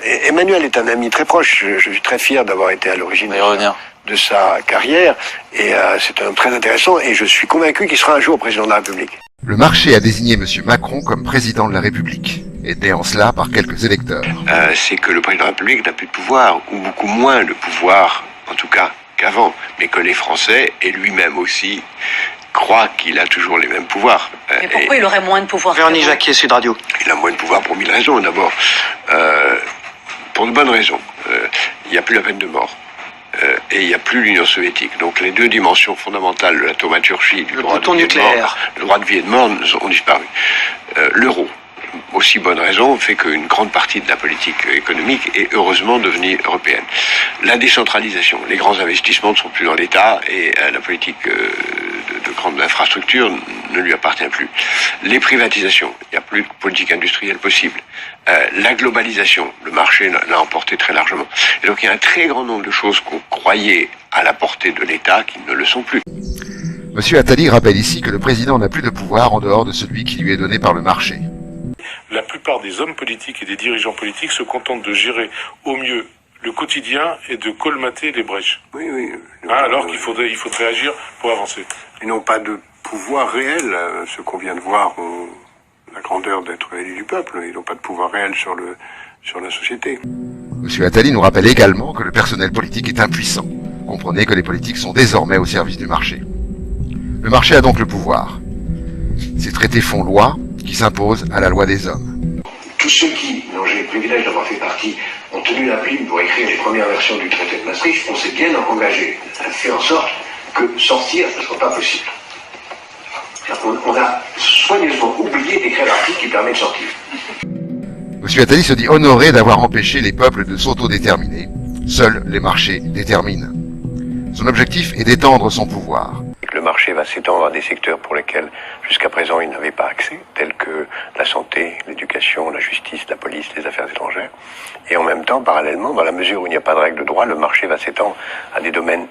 Emmanuel est un ami très proche. Je suis très fier d'avoir été à l'origine de sa carrière. Et c'est un homme très intéressant. Et je suis convaincu qu'il sera un jour président de la République. Le marché a désigné M. Macron comme président de la République, aidé en cela par quelques électeurs. C'est que le président de la République n'a plus de pouvoir, ou beaucoup moins de pouvoir, en tout cas qu'avant. Mais que les Français, et lui-même aussi, croient qu'il a toujours les mêmes pouvoirs. Mais pourquoi il aurait moins de pouvoir? Véronique Jacquier, Sud Radio. Il a moins de pouvoir pour 1000 raisons. D'abord, pour de bonnes raisons. Il n'y a plus la peine de mort. Et il n'y a plus l'Union soviétique. Donc les deux dimensions fondamentales de la thaumaturgie, du droit de vie et de mort, le droit de vie et de mort ont disparu. L'euro, aussi bonne raison, fait qu'une grande partie de la politique économique est heureusement devenue européenne. La décentralisation, les grands investissements ne sont plus dans l'État et la politique de grandes infrastructures ne lui appartient plus. Les privatisations, il n'y a plus de politique industrielle possible. La globalisation, le marché l'a emporté très largement. Et donc il y a un très grand nombre de choses qu'on croyait à la portée de l'État qui ne le sont plus. Monsieur Attali rappelle ici que le président n'a plus de pouvoir en dehors de celui qui lui est donné par le marché. La plupart des hommes politiques et des dirigeants politiques se contentent de gérer au mieux le quotidien et de colmater les brèches. Oui. Alors qu'il faudrait agir pour avancer. Ils n'ont pas de pouvoir réel. Ce qu'on vient de voir ont la grandeur d'être élus du peuple. Ils n'ont pas de pouvoir réel sur la société. Monsieur Attali nous rappelle également que le personnel politique est impuissant. Comprenez que les politiques sont désormais au service du marché. Le marché a donc le pouvoir. Ces traités font loi qui s'imposent à la loi des hommes. Tous ceux qui, dont j'ai le privilège d'avoir fait partie, ont tenu la plume pour écrire les premières versions du traité de Maastricht, on s'est bien engagé à faire en sorte que sortir ne soit pas possible. On a soigneusement oublié d'écrire l'article qui permet de sortir. Monsieur Attali se dit honoré d'avoir empêché les peuples de s'autodéterminer. Seuls les marchés déterminent. Son objectif est d'étendre son pouvoir. Le marché va s'étendre à des secteurs pour lesquels, jusqu'à présent, il n'avait pas accès, tels que la santé, l'éducation, la justice, la police, les affaires étrangères. Et en même temps, parallèlement, dans la mesure où il n'y a pas de règle de droit, le marché va s'étendre à des domaines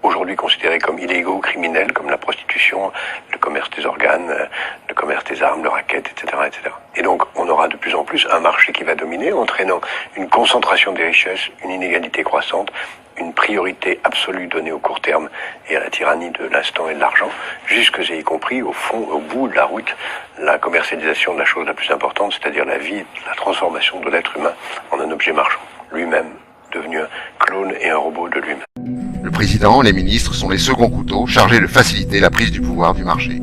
aujourd'hui considérés comme illégaux, criminels, comme la prostitution, le commerce des organes, le commerce des armes, le racket, etc., etc. Et donc, on aura de plus en plus un marché qui va dominer, entraînant une concentration des richesses, une inégalité croissante, une priorité absolue donnée au court terme et à la tyrannie de l'instant et de l'argent, jusque et y compris, au fond, au bout de la route, la commercialisation de la chose la plus importante, c'est-à-dire la vie, la transformation de l'être humain en un objet marchand, lui-même devenu un clone et un robot de lui-même. Le président, les ministres sont les seconds couteaux chargés de faciliter la prise du pouvoir du marché.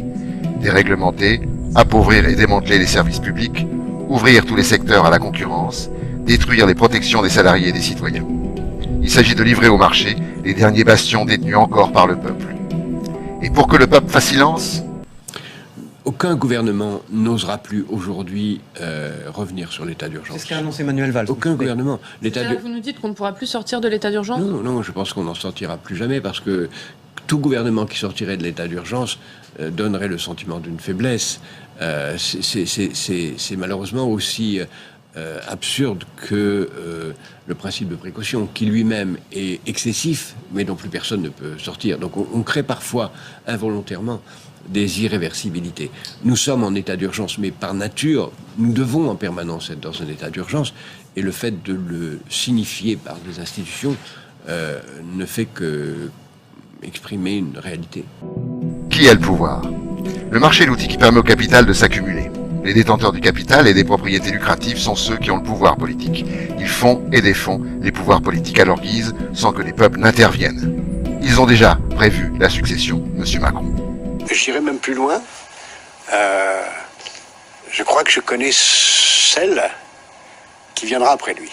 Déréglementer, appauvrir et démanteler les services publics, ouvrir tous les secteurs à la concurrence, détruire les protections des salariés et des citoyens. Il s'agit de livrer au marché les derniers bastions détenus encore par le peuple. Et pour que le peuple fasse silence, aucun gouvernement n'osera plus aujourd'hui revenir sur l'état d'urgence. C'est ce qu'a annoncé Manuel Valls. Aucun gouvernement. Vous nous dites qu'on ne pourra plus sortir de l'état d'urgence? Non, je pense qu'on n'en sortira plus jamais parce que tout gouvernement qui sortirait de l'état d'urgence donnerait le sentiment d'une faiblesse. C'est malheureusement aussi absurde que le principe de précaution, qui lui-même est excessif, mais dont plus personne ne peut sortir. Donc on crée parfois involontairement des irréversibilités. Nous sommes en état d'urgence, mais par nature, nous devons en permanence être dans un état d'urgence, et le fait de le signifier par des institutions ne fait que exprimer une réalité. Qui a le pouvoir? Le marché est l'outil qui permet au capital de s'accumuler. Les détenteurs du capital et des propriétés lucratives sont ceux qui ont le pouvoir politique. Ils font et défont les pouvoirs politiques à leur guise sans que les peuples n'interviennent. Ils ont déjà prévu la succession, monsieur Macron. J'irai même plus loin. Je crois que je connais celle qui viendra après lui.